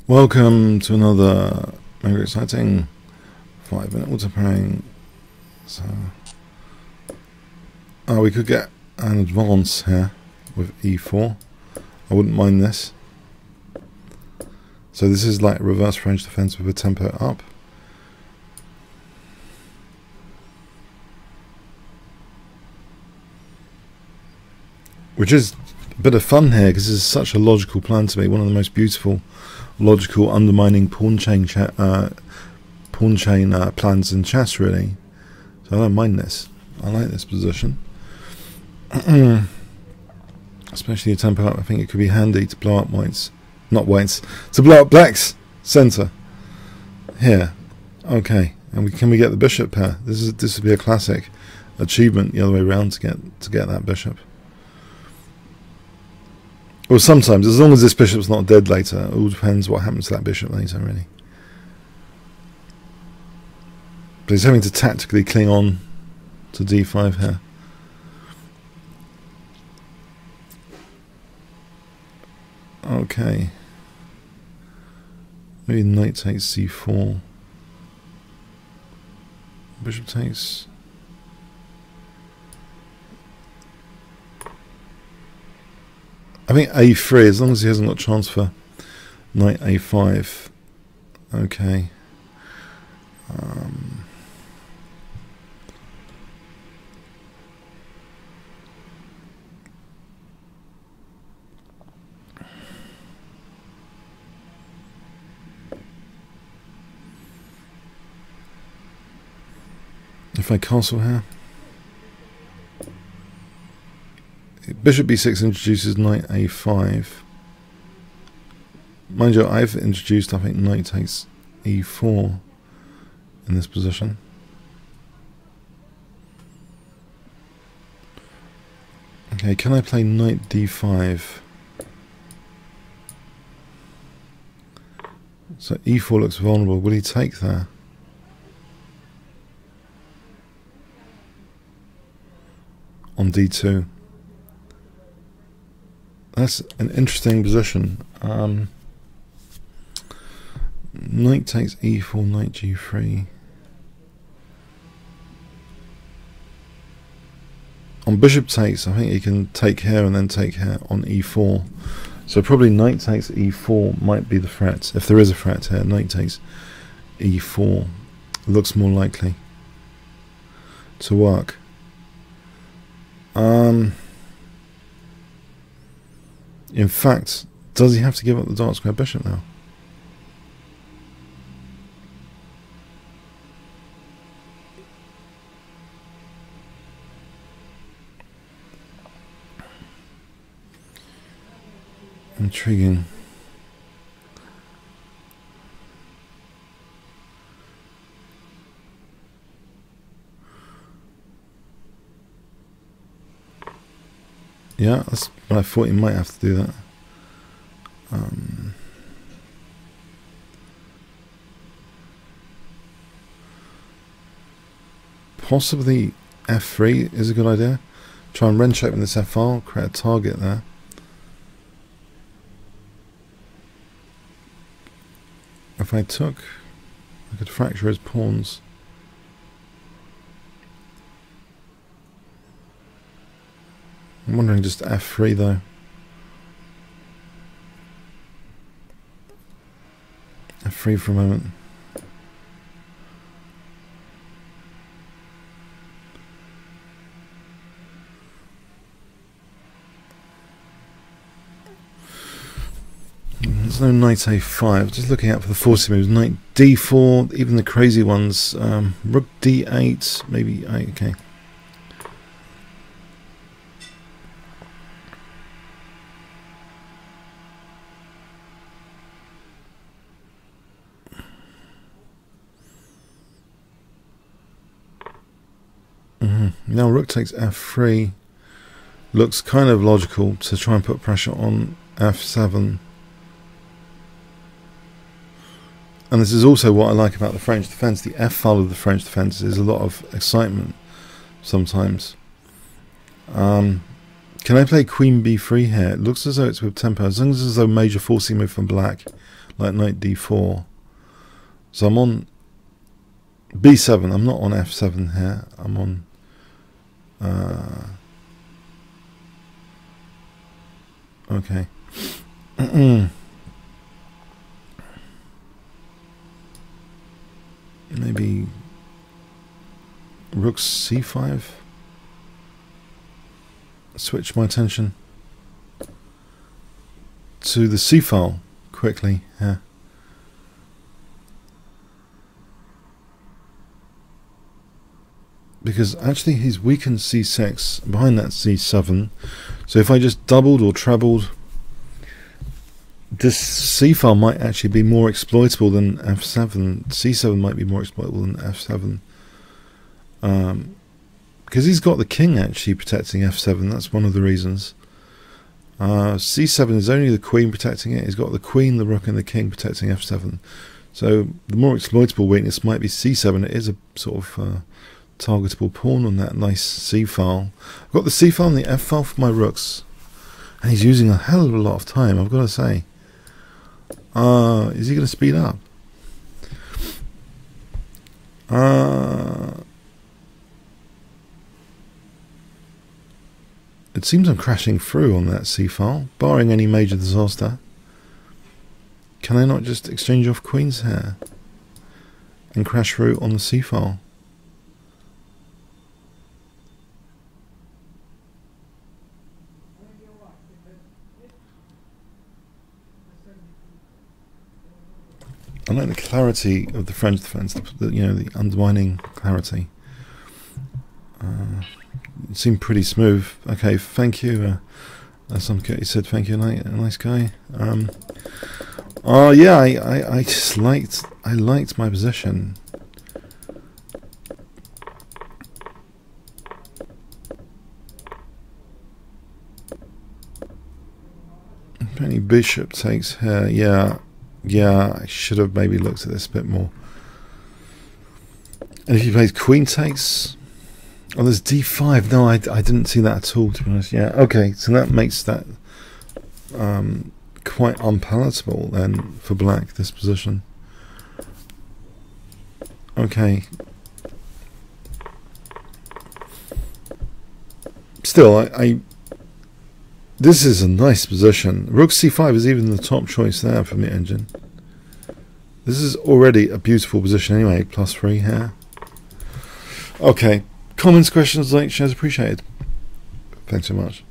Welcome to another very exciting 5-minute auto pairing. So, we could get an advance here with E4. I wouldn't mind this. So this is like a reverse French defense with a tempo up. Which is a bit of fun here because this is such a logical plan to me. One of the most beautiful, logical, undermining pawn chain plans in chess, really. So I don't mind this. I like this position. Especially a tempo up. I think it could be handy to blow up whites. Not whites. To blow up black's centre. Here. Okay. And can we get the bishop pair? This would be a classic achievement the other way around to get that bishop. Well, sometimes, as long as this bishop's not dead later, it all depends what happens to that bishop later, really. But he's having to tactically cling on to d5 here. Okay. Maybe knight takes c4. Bishop takes... I think a3, as long as he hasn't got chance for knight a5. Okay. If I castle here. Bishop b6 introduces knight a5. Mind you, I've introduced, I think, knight takes e4 in this position. Okay, can I play knight d5? So e4 looks vulnerable. Will he take there? On d2. That's an interesting position. Knight takes e4, knight g3. On bishop takes, I think he can take here and then take here on e4. So probably knight takes e4 might be the threat. If there is a threat here, knight takes e4 looks more likely to work. In fact, does he have to give up the dark square bishop now? Intriguing. Yeah, that's what I thought he might have to do that. Possibly f3 is a good idea. Try and wrench open this f-file, create a target there. If I took, I could fracture his pawns. I'm wondering just f3 though. f3 for a moment. There's no knight a5. Just looking out for the forcing moves. Knight d4, even the crazy ones. Rook d8, maybe. Okay. Now rook takes f3 looks kind of logical to try and put pressure on f7. And this is also what I like about the French defense. The f-file of the French defense is a lot of excitement sometimes. Can I play Queen B3 here? It looks as though it's with tempo. As long as there's no major forcing move from black, like knight D4. So I'm on B7. I'm not on F7 here. I'm on okay. Maybe Rook C5. Switch my attention to the C file quickly. Yeah. Because actually he's weakened C6 behind that C7. So if I just doubled or trebled, this C file might actually be more exploitable than F7. C7 might be more exploitable than F7. Because he's got the king actually protecting F7. That's one of the reasons. C7 is only the queen protecting it. He's got the queen, the rook and the king protecting F7. So the more exploitable weakness might be C7. It is a sort of targetable pawn on that nice C file. I've got the C file and the F file for my rooks, and he's using a hell of a lot of time, I've got to say. Is he going to speed up? It seems I'm crashing through on that C file, barring any major disaster. Can I not just exchange off queens here and crash through on the C file? I like the clarity of the French defense, the undermining clarity. It seemed pretty smooth. Okay, thank you. Assumpcaos said thank you, nice guy. Yeah, I just liked my position. Any bishop takes here, yeah, I should have maybe looked at this a bit more. And if he plays queen takes, oh, there's d5. No, I didn't see that at all, to be honest. Yeah, okay, so that makes that quite unpalatable then for black, this position. Okay. Still, this is a nice position. Rook c5 is even the top choice there from the engine. This is already a beautiful position anyway, +3 here. Okay, comments, questions, likes, shares appreciated. Thanks so much.